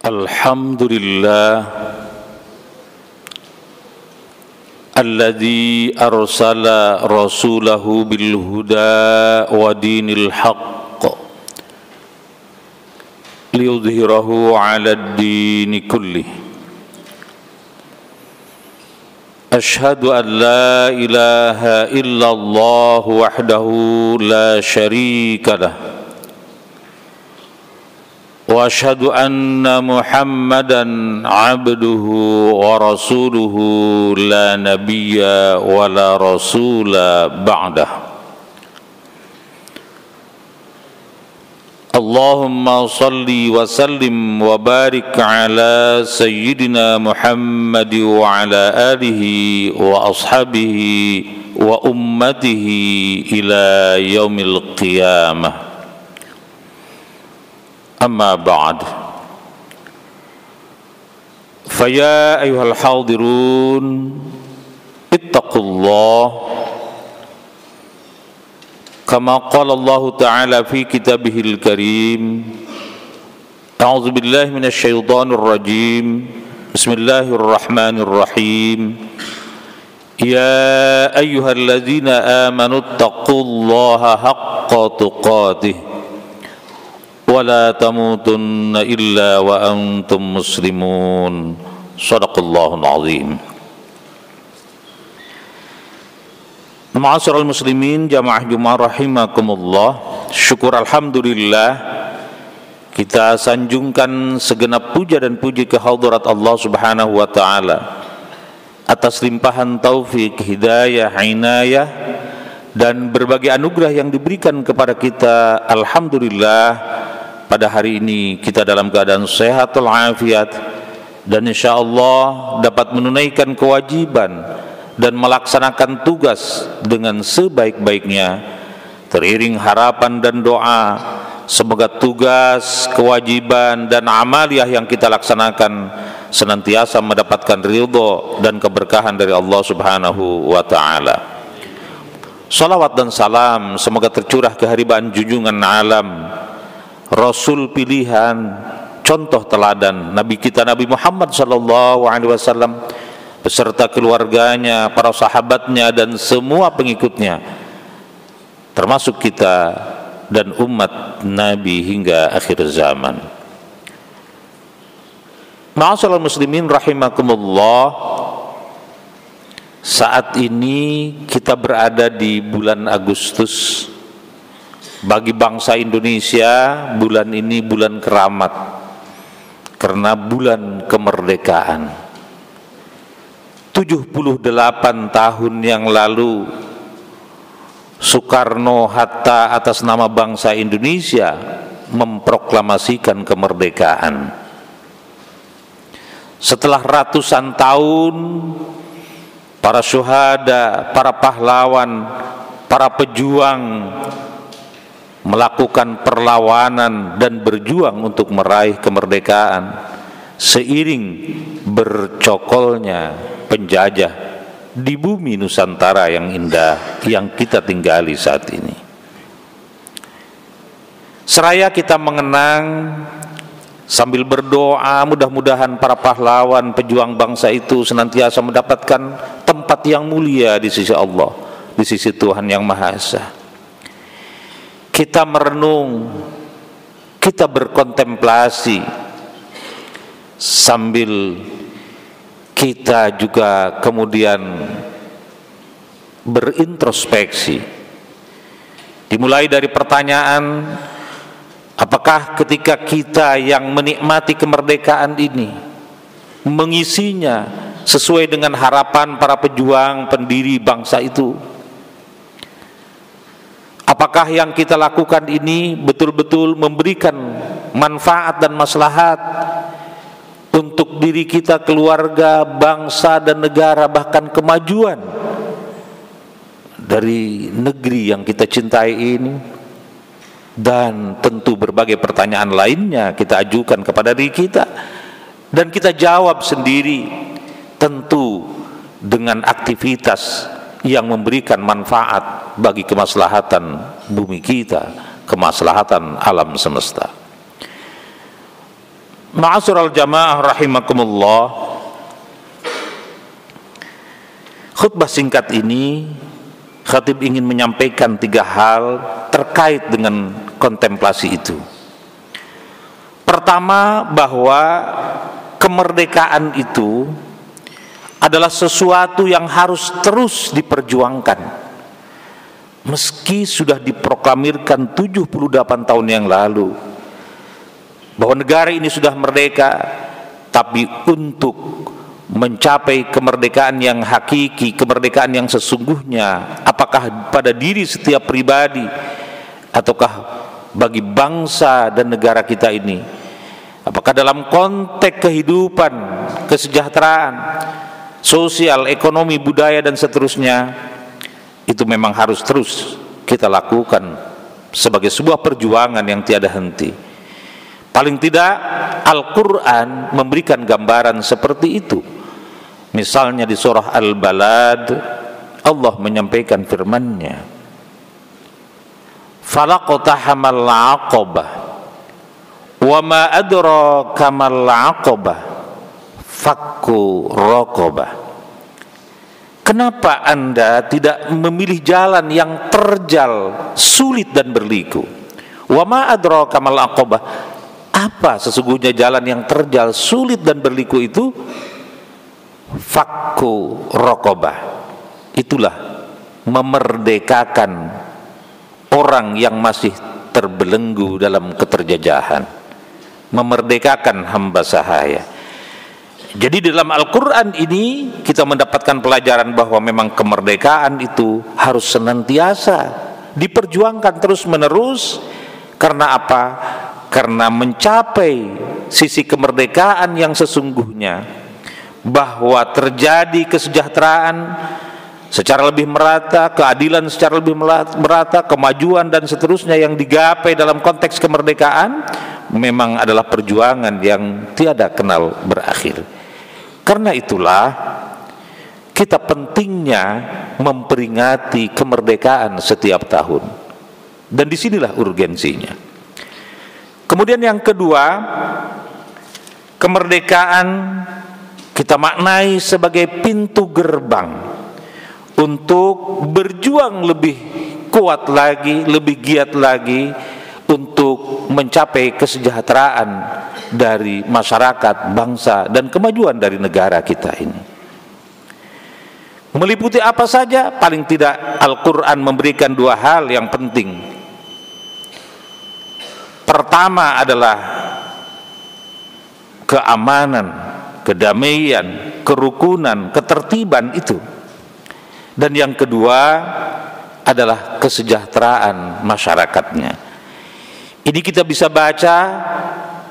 Alhamdulillah alladzi arsala rasulahu bil huda wa dinil haqq liyudhhirahu 'alad dini kullih. Ashhadu an la ilaha illallah wahdahu la syarika lah wa ashhadu anna Muhammadan abduhu wa rasuluhu la nabiyya wa la rasula ba'dah. Allahumma salli wa sallim wa barik ala sayyidina Muhammad wa ala alihi wa ashabihi wa ummatihi ila yaumil qiyamah. Amma ba'd. Faya ayyuhal hadirun ittaqullah kama qala Allah Ta'ala fi kitabihil karim. A'udzu billahi minasy syaithanir rajim. Bismillahirrahmanirrahim. Ya ayyuhalladzina amanu ittaqullaha haqqa tuqatih wa la tamutunna illa wa antum muslimun. Shadaqallahul azim. Ma'asyiral muslimin jamaah Jumat rahimakumullah. Syukur alhamdulillah kita sanjungkan segenap puja dan puji ke hadirat Allah Subhanahu wa taala atas limpahan taufik, hidayah, inayah dan berbagai anugerah yang diberikan kepada kita. Alhamdulillah pada hari ini kita dalam keadaan sehat walafiat dan insyaallah dapat menunaikan kewajiban dan melaksanakan tugas dengan sebaik-baiknya. Teriring harapan dan doa semoga tugas, kewajiban dan amaliyah yang kita laksanakan senantiasa mendapatkan ridho dan keberkahan dari Allah Subhanahu wa taala. Salawat dan salam semoga tercurah keharibaan junjungan alam, Rasul pilihan, contoh teladan Nabi kita Nabi Muhammad sallallahu alaihi wasallam beserta keluarganya, para sahabatnya dan semua pengikutnya, termasuk kita dan umat Nabi hingga akhir zaman. Ma'asyiral muslimin rahimakumullah. Saat ini kita berada di bulan Agustus. Bagi bangsa Indonesia, bulan ini bulan keramat karena bulan kemerdekaan. 78 tahun yang lalu Soekarno-Hatta atas nama bangsa Indonesia memproklamasikan kemerdekaan. Setelah ratusan tahun para syuhada, para pahlawan, para pejuang melakukan perlawanan dan berjuang untuk meraih kemerdekaan seiring bercokolnya penjajah di bumi Nusantara yang indah yang kita tinggali saat ini. Seraya kita mengenang sambil berdoa, mudah-mudahan para pahlawan pejuang bangsa itu senantiasa mendapatkan tempat yang mulia di sisi Allah, di sisi Tuhan Yang Maha Esa. Kita merenung, kita berkontemplasi sambil kita juga kemudian berintrospeksi. Dimulai dari pertanyaan, apakah ketika kita yang menikmati kemerdekaan ini mengisinya sesuai dengan harapan para pejuang pendiri bangsa itu? Apakah yang kita lakukan ini betul-betul memberikan manfaat dan maslahat untuk diri kita, keluarga, bangsa dan negara, bahkan kemajuan dari negeri yang kita cintai ini? Dan tentu berbagai pertanyaan lainnya kita ajukan kepada diri kita dan kita jawab sendiri, tentu dengan aktivitas yang memberikan manfaat bagi kemaslahatan bumi kita, kemaslahatan alam semesta. Ma'asyiral jamaah rahimakumullah, khutbah singkat ini khatib ingin menyampaikan 3 hal terkait dengan kontemplasi itu. Pertama, bahwa kemerdekaan itu adalah sesuatu yang harus terus diperjuangkan. Meski sudah diproklamirkan 78 tahun yang lalu bahwa negara ini sudah merdeka, tapi untuk mencapai kemerdekaan yang hakiki, kemerdekaan yang sesungguhnya, apakah pada diri setiap pribadi ataukah bagi bangsa dan negara kita ini, apakah dalam konteks kehidupan, kesejahteraan, sosial, ekonomi, budaya dan seterusnya, itu memang harus terus kita lakukan sebagai sebuah perjuangan yang tiada henti. Paling tidak Al-Quran memberikan gambaran seperti itu. Misalnya di surah Al-Balad, Allah menyampaikan firman-Nya, falaqtahamal 'aqabah wa ma adraka mal 'aqabah fakku raqabah. Kenapa Anda tidak memilih jalan yang terjal, sulit dan berliku? Wa ma adraka mal 'aqabah, apa sesungguhnya jalan yang terjal, sulit dan berliku itu? Fakku raqabah, itulah memerdekakan orang yang masih terbelenggu dalam keterjajahan, memerdekakan hamba sahaya. Jadi dalam Al-Quran ini kita mendapatkan pelajaran bahwa memang kemerdekaan itu harus senantiasa diperjuangkan terus menerus. Karena apa? Karena mencapai sisi kemerdekaan yang sesungguhnya, bahwa terjadi kesejahteraan secara lebih merata, keadilan secara lebih merata, kemajuan dan seterusnya yang digapai dalam konteks kemerdekaan, memang adalah perjuangan yang tiada kenal berakhir. Karena itulah kita pentingnya memperingati kemerdekaan setiap tahun, dan disinilah urgensinya. Kemudian yang kedua, kemerdekaan kita maknai sebagai pintu gerbang untuk berjuang lebih kuat lagi, lebih giat lagi untuk mencapai kesejahteraan dari masyarakat, bangsa, dan kemajuan dari negara kita ini. Meliputi apa saja? Paling tidak Al-Quran memberikan 2 hal yang penting. Pertama adalah keamanan, kedamaian, kerukunan, ketertiban itu. Dan yang kedua adalah kesejahteraan masyarakatnya. Ini kita bisa baca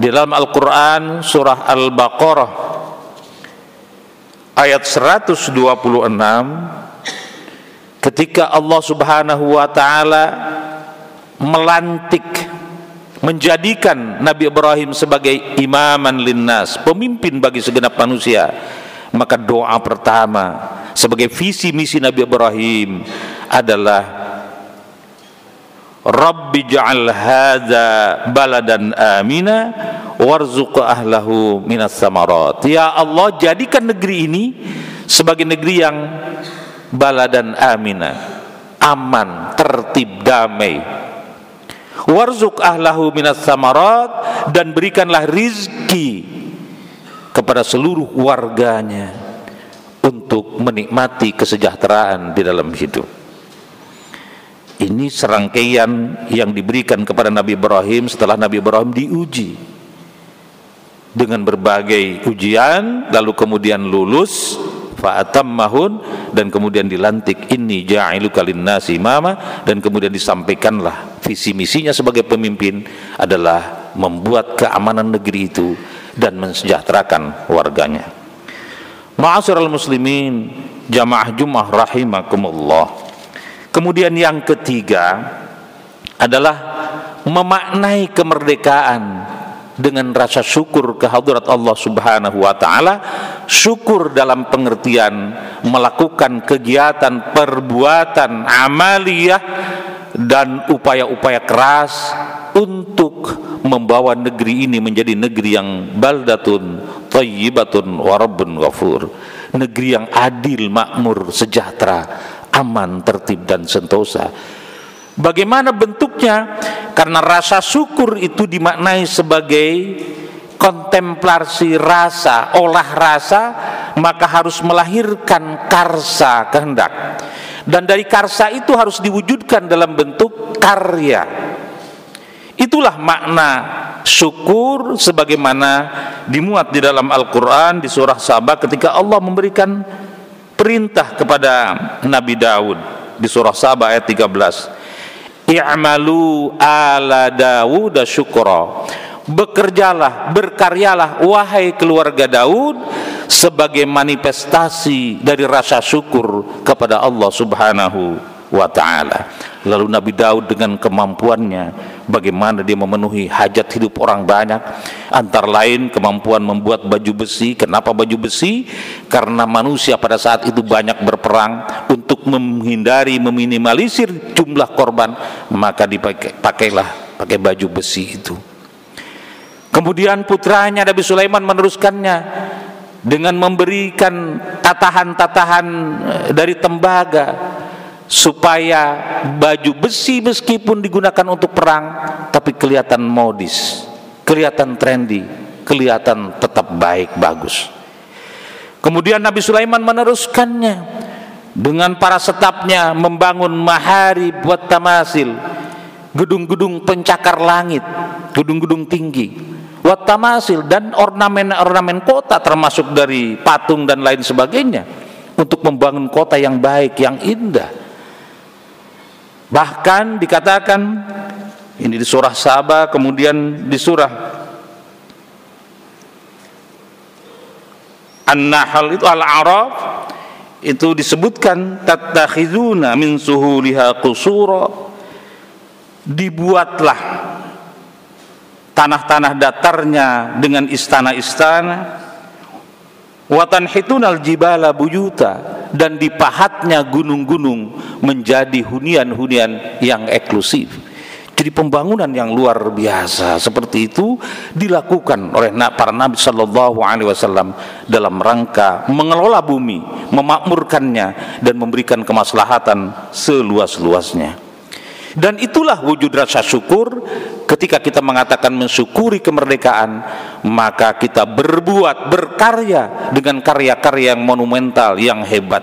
di dalam Al-Quran surah Al-Baqarah ayat 126, ketika Allah Subhanahu wa ta'ala melantik, menjadikan Nabi Ibrahim sebagai imaman linnas, pemimpin bagi segenap manusia. Maka doa pertama sebagai visi misi Nabi Ibrahim adalah Rabbi ja'al hadza baladan amina warzuq ahlahu minas samarat. Ya Allah, jadikan negeri ini sebagai negeri yang baladan amina, aman, tertib, damai. Warzuq ahlahu minas samarat, dan berikanlah rizki kepada seluruh warganya untuk menikmati kesejahteraan di dalam hidup. Ini serangkaian yang diberikan kepada Nabi Ibrahim setelah Nabi Ibrahim diuji dengan berbagai ujian, lalu kemudian lulus fa'atammahun, dan kemudian dilantik inni ja'iluka linnasi imama, dan kemudian disampaikanlah visi misinya sebagai pemimpin adalah membuat keamanan negeri itu dan mensejahterakan warganya. Ma'asyiral muslimin, jamaah Jumat rahimakumullah. Kemudian yang ketiga adalah memaknai kemerdekaan dengan rasa syukur kehadirat Allah Subhanahu wa ta'ala. Syukur dalam pengertian melakukan kegiatan, perbuatan amaliyah dan upaya-upaya keras untuk membawa negeri ini menjadi negeri yang baldatun thayyibatun wa rabbun ghafur, negeri yang adil, makmur, sejahtera, aman, tertib dan sentosa. Bagaimana bentuknya? Karena rasa syukur itu dimaknai sebagai kontemplasi rasa, olah rasa, maka harus melahirkan karsa, kehendak. Dan dari karsa itu harus diwujudkan dalam bentuk karya. Itulah makna syukur sebagaimana dimuat di dalam Al-Quran di surah Saba ketika Allah memberikan perintah kepada Nabi Daud di surah Saba ayat 13. I'malu ala Dawud syukra, bekerjalah, berkaryalah wahai keluarga Daud sebagai manifestasi dari rasa syukur kepada Allah Subhanahu wa ta'ala. Lalu Nabi Daud dengan kemampuannya, bagaimana dia memenuhi hajat hidup orang banyak, antara lain kemampuan membuat baju besi. Kenapa baju besi? Karena manusia pada saat itu banyak berperang. Untuk menghindari, meminimalisir jumlah korban, maka pakai baju besi itu. Kemudian putranya Nabi Sulaiman meneruskannya dengan memberikan tatahan-tatahan dari tembaga, supaya baju besi meskipun digunakan untuk perang tapi kelihatan modis, kelihatan trendy, kelihatan tetap baik, bagus. Kemudian Nabi Sulaiman meneruskannya dengan para stafnya membangun maharib buat tamasil, gedung-gedung pencakar langit, gedung-gedung tinggi, buat tamasil, dan ornamen-ornamen kota termasuk dari patung dan lain sebagainya, untuk membangun kota yang baik, yang indah. Bahkan dikatakan ini di surah Saba, kemudian di surah An-Nahl itu Al-A'raf itu disebutkan tattakhizuna min suhuliha qusura, dibuatlah tanah-tanah datarnya dengan istana-istana, wa tanhitunal jibala buyuta, dan dipahatnya gunung-gunung menjadi hunian-hunian yang eksklusif. Jadi pembangunan yang luar biasa seperti itu dilakukan oleh para nabi sallallahu alaihi wasallam dalam rangka mengelola bumi, memakmurkannya dan memberikan kemaslahatan seluas-luasnya. Dan itulah wujud rasa syukur. Ketika kita mengatakan mensyukuri kemerdekaan, maka kita berbuat, berkarya dengan karya-karya yang monumental, yang hebat.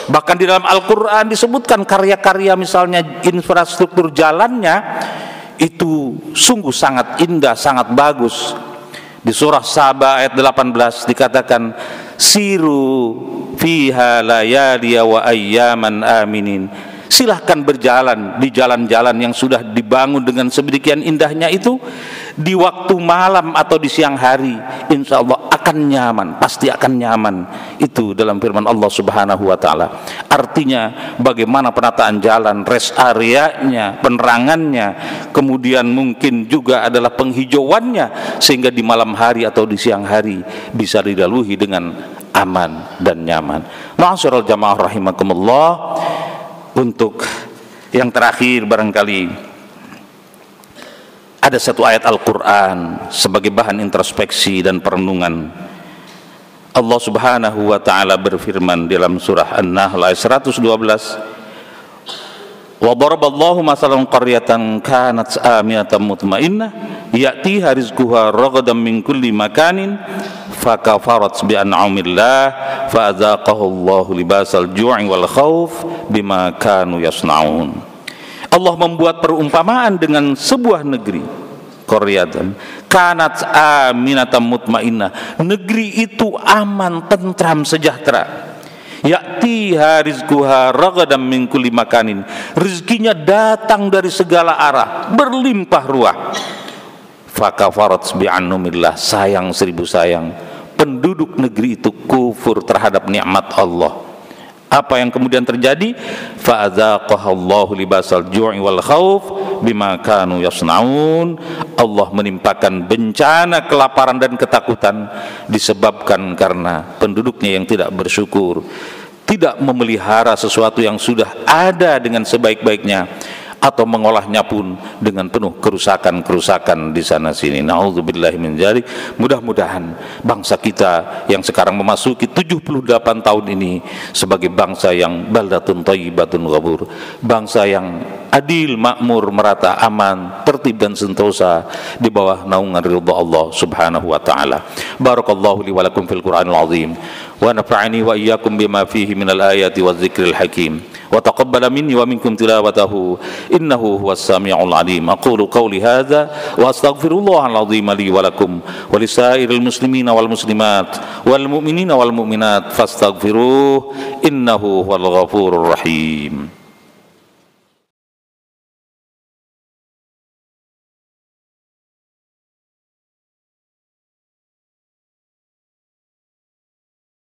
Bahkan di dalam Al-Quran disebutkan karya-karya, misalnya infrastruktur jalannya itu sungguh sangat indah, sangat bagus. Di surah Saba ayat 18 dikatakan, siru fiha layaliya wa ayyaman aminin, silahkan berjalan di jalan-jalan yang sudah dibangun dengan sedemikian indahnya itu di waktu malam atau di siang hari, insya Allah akan nyaman, pasti akan nyaman. Itu dalam firman Allah Subhanahu wa ta'ala. Artinya bagaimana penataan jalan, rest areanya, penerangannya, kemudian mungkin juga adalah penghijauannya, sehingga di malam hari atau di siang hari bisa dilalui dengan aman dan nyaman. Ma'asyiral jamaah rahimakumullah. Untuk yang terakhir, barangkali ada satu ayat Al-Quran sebagai bahan introspeksi dan perenungan. Allah Subhanahu wa ta'ala berfirman dalam surah An-Nahl ayat 112, wa daraballahu masalan qaryatan kanat aminatan mutmainnah ya'tiha rizquha ragadan min kulli makanin fakafarat bi an'amillah fa'adzaqahu Allahu libasal ju'i wal khauf bima kanu yasnaun. Allah membuat perumpamaan dengan sebuah negeri, qaryatan kanat aminatan mutmainnah, negeri itu aman, tentram, sejahtera. Ya'tiha rizquha ragadan min kulli makanin, rezekinya datang dari segala arah, berlimpah ruah. Fakafarat bi an'amillah, sayang seribu sayang, penduduk negeri itu kufur terhadap nikmat Allah. Apa yang kemudian terjadi? Fa'adzaqahallahu libasal ju'i wal khauf bima kanu yasnaun. Allah menimpakan bencana kelaparan dan ketakutan disebabkan karena penduduknya yang tidak bersyukur, tidak memelihara sesuatu yang sudah ada dengan sebaik-baiknya. atau mengolahnya pun dengan penuh kerusakan-kerusakan di sana sini. Nauzubillahi min dzalik. Mudah-mudahan bangsa kita yang sekarang memasuki 78 tahun ini sebagai bangsa yang baldatun thayyibatun ghabur, bangsa yang adil, makmur, merata, aman, tertib dan sentosa di bawah naungan ridha Allah Subhanahu wa taala. Barakallahu li wa lakum fil Qur'anil azim wa nafa'ani wa iyyakum bima fihi minal ayati wadh-dhikril hakim. وتقبل مني ومنكم تلاوته إنه هو السميع العليم. أقول قولي هذا وأستغفر الله العظيم لي ولكم ولسائر المسلمين والمسلمات والمؤمنين والمؤمنات فاستغفروه إنه هو الغفور الرحيم.